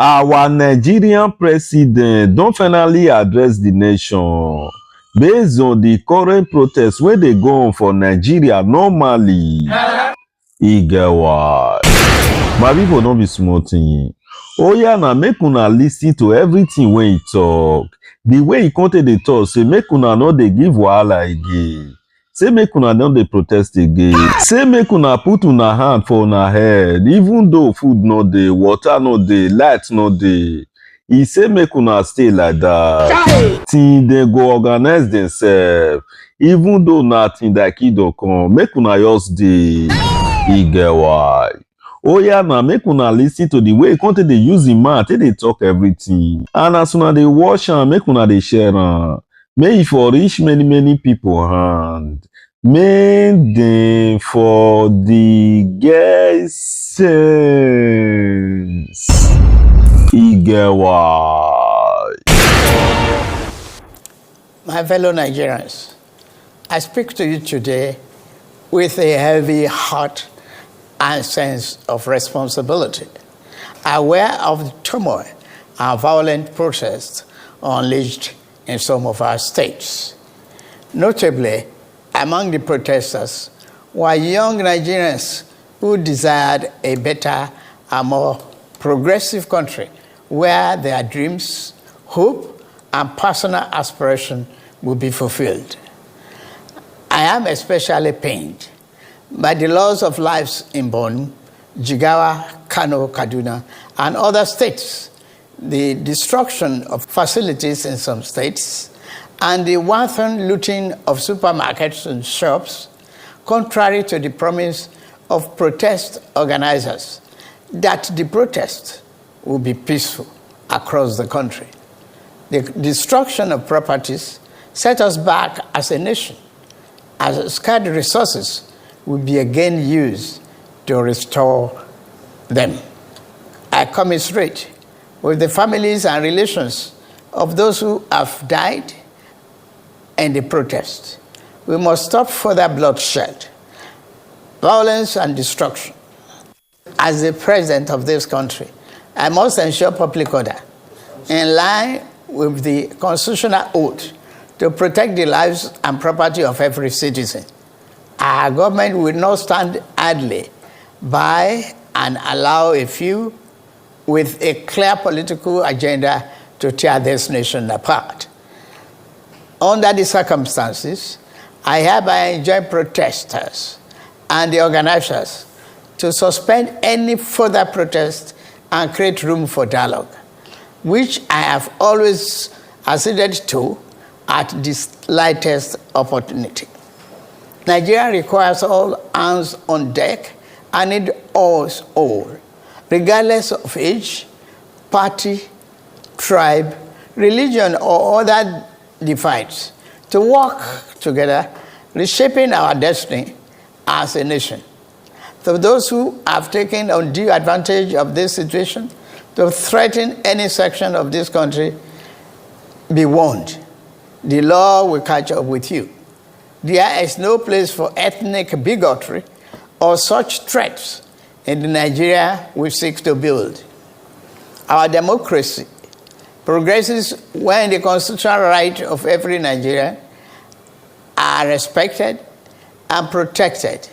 Our Nigerian president don finally address the nation based on the current protests wey dey go on for Nigeria normally. E get why. My people no be small thing. Oya na make una lis ten to everything wey e talk. The way e come take dey talk say make una no dey give wahala again. Say make una no dey protest again. Say make una put una hand for una head even though food no dey, water no dey, light no dey. E say make una stay like that till dem go organize themselves. Even though na tindakido come, make una just dey. E get why. Oya na make una lis ten to the way e come take dey use im mouth take dey talk everything. And as una dey watch am, make una dey share am. May e for reach many people hand. Make dem for the get sense. E get why. My fellow Nigerians, I speak to you today with a heavy heart and sense of responsibility, aware of the turmoil and violent protests unleashed in some of our states. Notably, among the protesters were young Nigerians who desired a better and more progressive country where their dreams, hope, and personal aspiration will be fulfilled. I am especially pained by the loss of lives in Borno, Jigawa, Kano, Kaduna, and other states, the destruction of facilities in some states, and the wanton looting of supermarkets and shops, contrary to the promise of protest organizers that the protest will be peaceful across the country. The destruction of properties set us back as a nation, as scarce resources will be again used to restore them. I commiserate with the families and relations of those who have died in the protest. We must stop further bloodshed, violence, and destruction. As the president of this country, I must ensure public order in line with the constitutional oath to protect the lives and property of every citizen. Our government will not stand idly by and allow a few with a clear political agenda to tear this nation apart. Under the circumstances, I hereby enjoin protesters and the organizers to suspend any further protest and create room for dialogue, which I have always acceded to at the slightest opportunity. Nigeria requires all hands on deck and need us all, regardless of age, party, tribe, religion, or other divides, to work together, reshaping our destiny as a nation. To those who have taken undue advantage of this situation to threaten any section of this country, be warned. The law will catch up with you. There is no place for ethnic bigotry or such threats in the Nigeria we seek to build. Our democracy progresses when the constitutional rights of every Nigerian are respected and protected.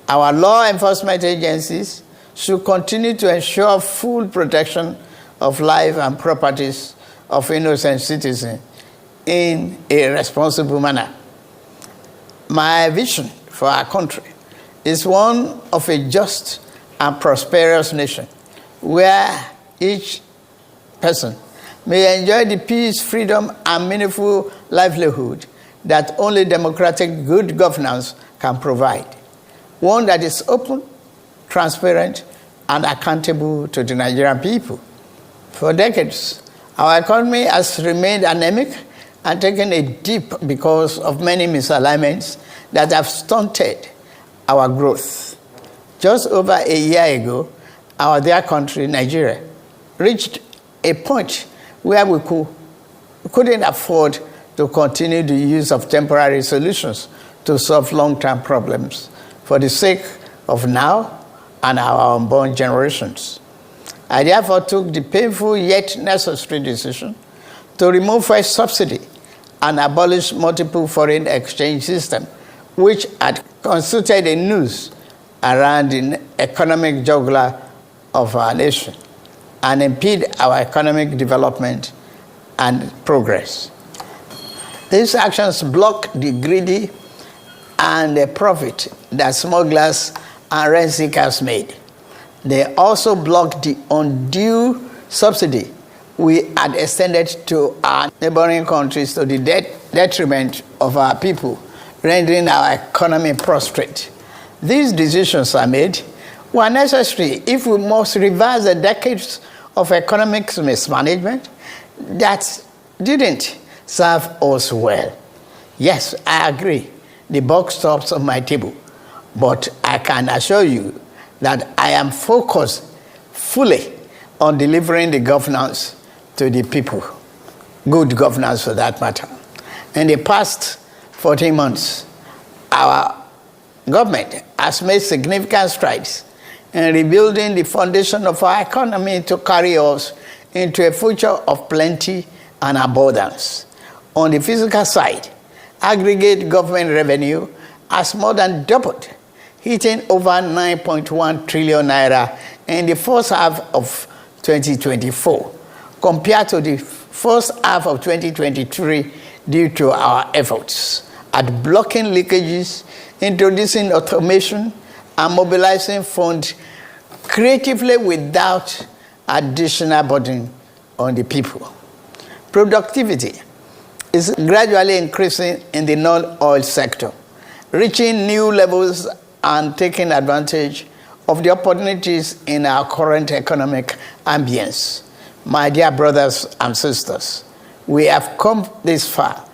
Our law enforcement agencies should continue to ensure full protection of life and properties of innocent citizens in a responsible manner. My vision for our country is one of a just and prosperous nation where each person may enjoy the peace, freedom, and meaningful livelihood that only democratic good governance can provide. One that is open, transparent, and accountable to the Nigerian people. For decades, our economy has remained anemic and taken a dip because of many misalignments that have stunted our growth. Just over a year ago, our dear country, Nigeria, reached a point where we couldn't afford to continue the use of temporary solutions to solve long-term problems for the sake of now and our unborn generations. I therefore took the painful yet necessary decision to remove fuel subsidy and abolish multiple foreign exchange system, which had constituted a noose around the economic jugular of our nation and impede our economic development and progress. These actions block the greedy and the profit that smugglers and rent seekers made. They also block the undue subsidy we had extended to our neighboring countries to the detriment of our people, rendering our economy prostrate. These decisions are made were necessary if we must reverse the decades of economic mismanagement that didn't serve us well. Yes, I agree, the buck stops on my table, but I can assure you that I am focused fully on delivering the governance to the people, good governance for that matter. In the past 14 months, our government has made significant strides in rebuilding the foundation of our economy to carry us into a future of plenty and abundance. On the physical side, aggregate government revenue has more than doubled, hitting over 9.1 trillion naira in the first half of 2024, compared to the first half of 2023 due to our efforts at blocking leakages, introducing automation, and mobilizing funds creatively without additional burden on the people. Productivity is gradually increasing in the non-oil sector, reaching new levels and taking advantage of the opportunities in our current economic ambience. My dear brothers and sisters, we have come this far,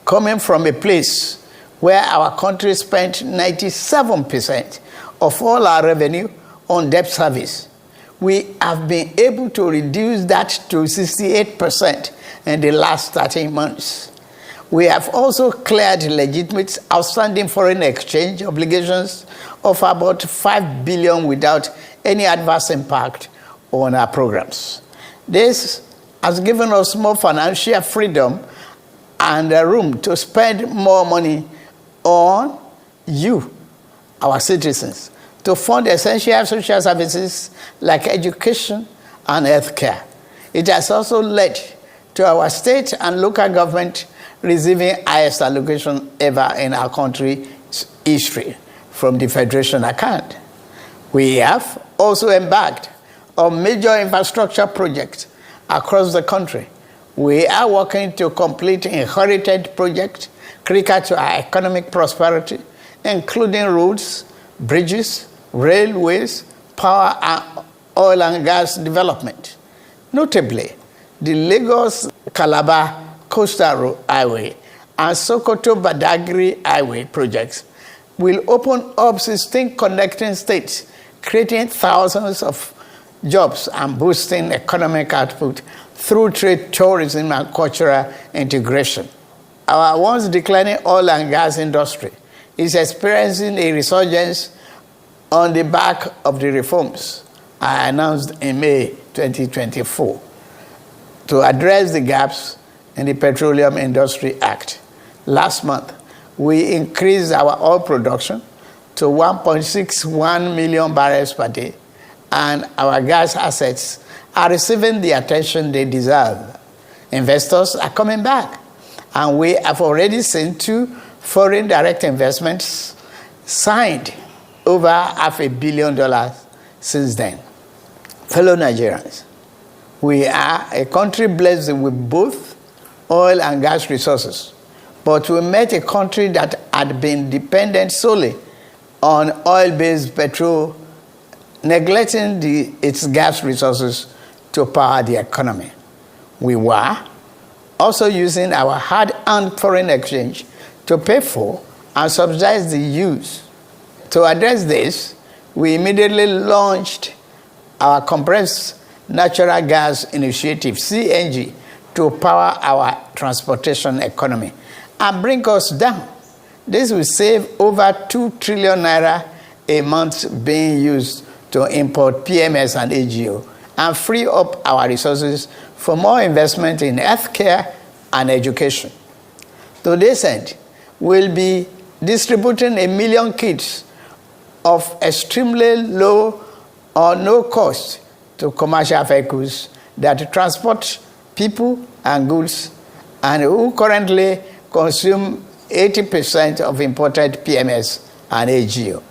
coming from a place where our country spent 97% of all our revenue on debt service. We have been able to reduce that to 68% in the last 13 months. We have also cleared legitimate outstanding foreign exchange obligations of about 5 billion without any adverse impact on our programs. This has given us more financial freedom and room to spend more money on you, our citizens, to fund essential social services like education and healthcare. It has also led to our state and local government receiving highest allocation ever in our country's history from the federation account. We have also embarked on major infrastructure projects across the country. We are working to complete inherited projects critical to our economic prosperity, including roads, bridges, railways, power, and oil and gas development. Notably, the Lagos-Calabar Coastal Highway and Sokoto-Badagry Highway projects will open up 16 connecting states, creating thousands of jobs and boosting economic output through trade, tourism, and cultural integration. Our once declining oil and gas industry is experiencing a resurgence on the back of the reforms I announced in May 2024 to address the gaps in the Petroleum Industry Act. Last month, we increased our oil production to 1.61 million barrels per day, and our gas assets are receiving the attention they deserve. Investors are coming back, and we have already seen 2 foreign direct investments signed over $500 million since then. Fellow Nigerians, we are a country blessed with both oil and gas resources, but we met a country that had been dependent solely on oil-based petrol, neglecting its gas resources to power the economy. We were also using our hard-earned foreign exchange to pay for and subsidize the use. To address this, we immediately launched our compressed natural gas initiative, CNG, to power our transportation economy and bring us down. This will save over 2 trillion naira a month being used to import PMS and AGO and free up our resources for more investment in healthcare and education. To this end, we'll be distributing 1 million kits of extremely low or no cost to commercial vehicles that transport people and goods and who currently consume 80% of imported PMS and AGO.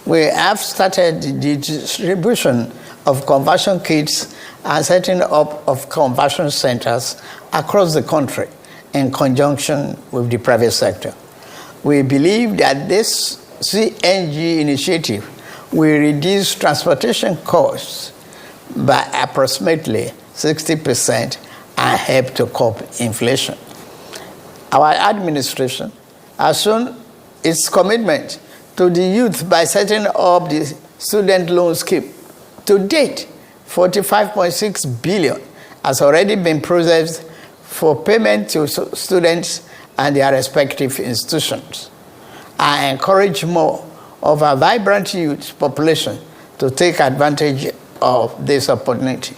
We have started the distribution of conversion kits and setting up of conversion centers across the country in conjunction with the private sector. We believe that this CNG initiative will reduce transportation costs by approximately 60% and help to curb inflation. Our administration has shown its commitment to the youth by setting up the student loan scheme. To date, 45.6 billion has already been processed for payment to students and their respective institutions. I encourage more of our vibrant youth population to take advantage of this opportunity.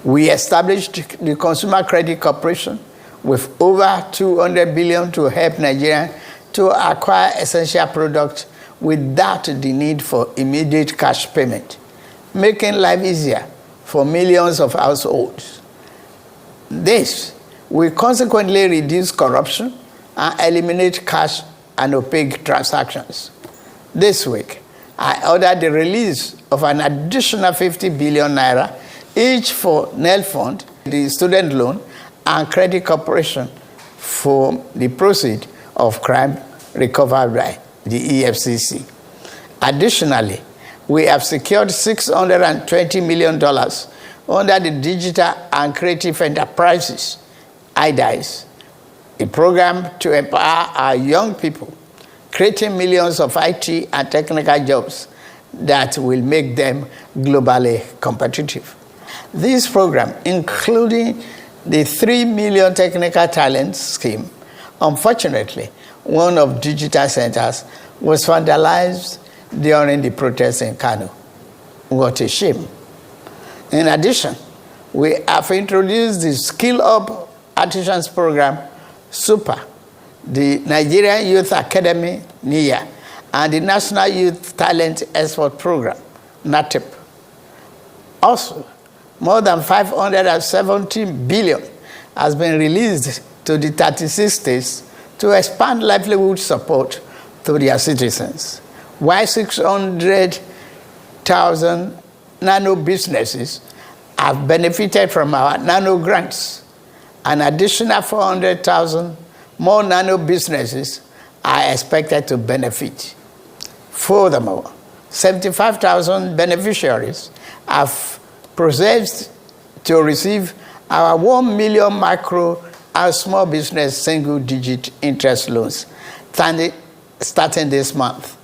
We established the Consumer Credit Corporation with over 200 billion to help Nigerians to acquire essential products without the need for immediate cash payment, making life easier for millions of households. This will consequently reduce corruption and eliminate cash and opaque transactions. This week, I ordered the release of an additional 50 billion naira, each for NEL Fund, the Student Loan, and Credit Corporation for the proceeds of crime recovered by the EFCC. Additionally, we have secured $620 million under the Digital and Creative Enterprises, IDICE, a program to empower our young people, creating millions of IT and technical jobs that will make them globally competitive. This program, including the 3 million technical talent scheme, unfortunately, one of digital centers was vandalized during the protests in Kano. What a shame. In addition, we have introduced the Skill Up Artisans Program, SUPER, the Nigerian Youth Academy, NIA, and the National Youth Talent Export Program, NATEP. Also, more than 517 billion has been released to the 36 states to expand livelihood support to their citizens, while 600,000 nano businesses have benefited from our nano grants. An additional 400,000 more nano businesses are expected to benefit. Furthermore, 75,000 beneficiaries have processed to receive our 1 million micro and small business single-digit interest loans starting this month.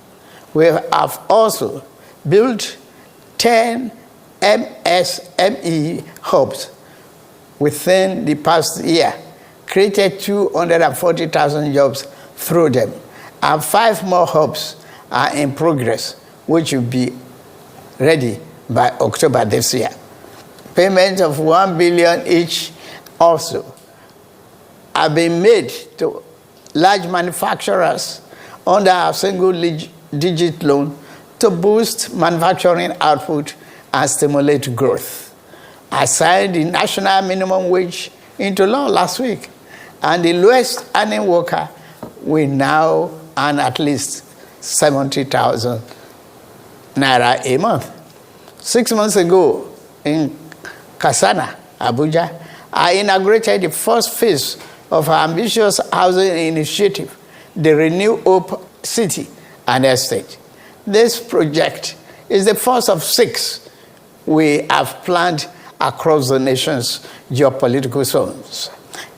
We have also built 10 MSME hubs within the past year, created 240,000 jobs through them, and 5 more hubs are in progress, which will be ready by October this year. Payment of 1 billion each also have been made to large manufacturers under our single-digit loan to boost manufacturing output and stimulate growth. I signed the national minimum wage into law last week, and the lowest earning worker will now earn at least 70,000 naira a month. 6 months ago in Kasana, Abuja, I inaugurated the first phase of our ambitious housing initiative, the Renew Hope City and Estate. This project is the first of 6 we have planned across the nation's geopolitical zones.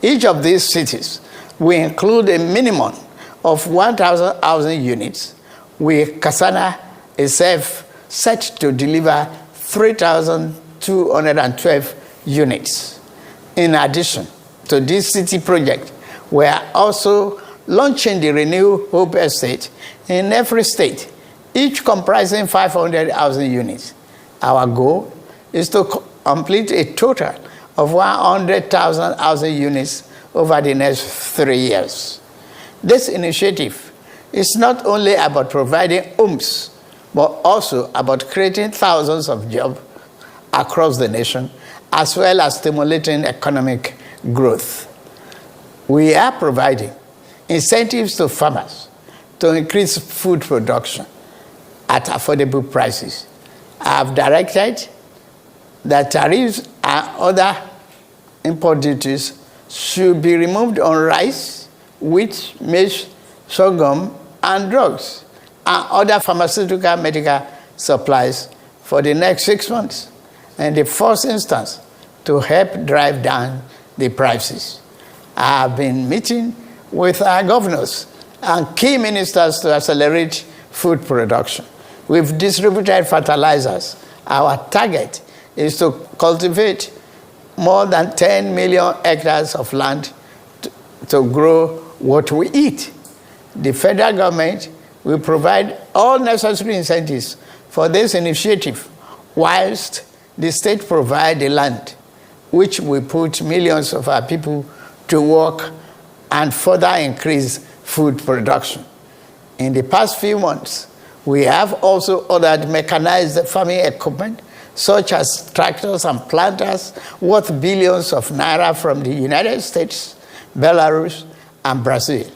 Each of these cities will include a minimum of 1,000 housing units, with Kasana itself set to deliver 3,212 units. In addition to this city project, we are also launching the Renew Hope Estate in every state, each comprising 500 housing units. Our goal is to complete a total of 100,000 housing units over the next 3 years. This initiative is not only about providing homes, but also about creating thousands of jobs across the nation, as well as stimulating economic growth. We are providing incentives to farmers to increase food production at affordable prices. I have directed that tariffs and other import duties should be removed on rice, wheat, maize, sorghum, and drugs, and other pharmaceutical medical supplies for the next 6 months, in the first instance, to help drive down the prices. I have been meeting with our governors and key ministers to accelerate food production. We've distributed fertilizers. Our target is to cultivate more than 10 million hectares of land to grow what we eat. The federal government will provide all necessary incentives for this initiative, whilst the state provides the land, which will put millions of our people to work and further increase food production. In the past few months, we have also ordered mechanized farming equipment, such as tractors and planters, worth billions of naira from the United States, Belarus, and Brazil.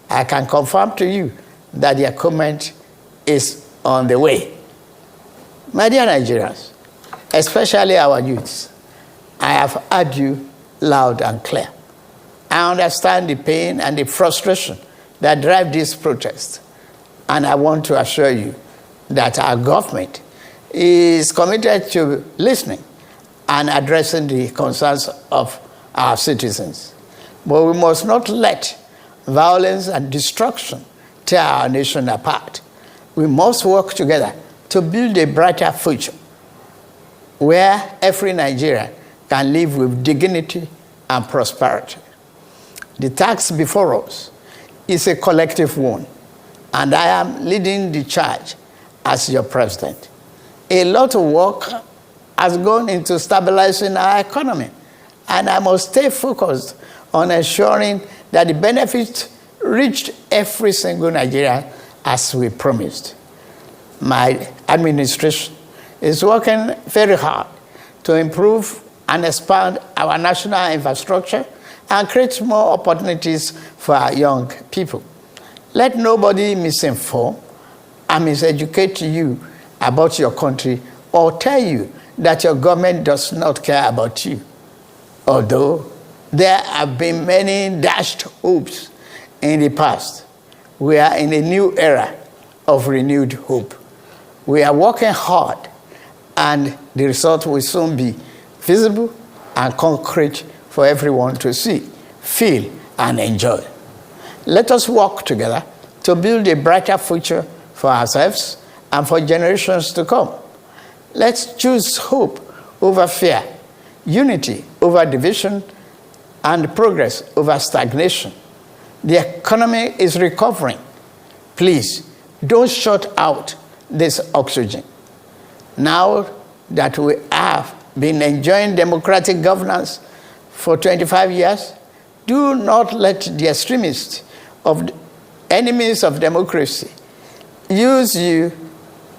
I can confirm to you that the equipment is on the way. My dear Nigerians, especially our youths, I have heard you loud and clear. I understand the pain and the frustration that drive this protest, and I want to assure you that our government is committed to listening and addressing the concerns of our citizens. But we must not let violence and destruction tear our nation apart. We must work together to build a brighter future where every Nigerian can live with dignity and prosperity. The task before us is a collective one, and I am leading the charge as your president. A lot of work has gone into stabilizing our economy, and I must stay focused on ensuring that the benefits reached every single Nigerian as we promised. My administration is working very hard to improve and expand our national infrastructure and create more opportunities for our young people. Let nobody misinform and miseducate you about your country or tell you that your government does not care about you. Although there have been many dashed hopes in the past, we are in a new era of renewed hope. We are working hard, and the result will soon be visible and concrete for everyone to see, feel, and enjoy. Let us work together to build a brighter future for ourselves and for generations to come. Let's choose hope over fear, unity over division, and progress over stagnation. The economy is recovering. Please, don't shut out this oxygen. Now that we have been enjoying democratic governance for 25 years, do not let the extremists of the enemies of democracy use you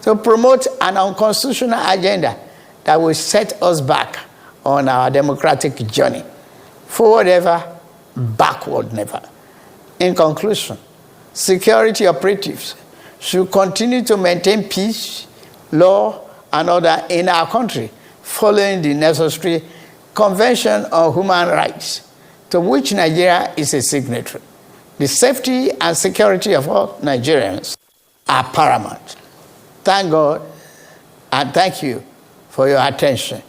to promote an unconstitutional agenda that will set us back on our democratic journey. Forward ever, backward never. In conclusion, security operatives should continue to maintain peace, law, and order in our country, following the necessary Convention on Human Rights, to which Nigeria is a signatory. The safety and security of all Nigerians are paramount. Thank God and thank you for your attention.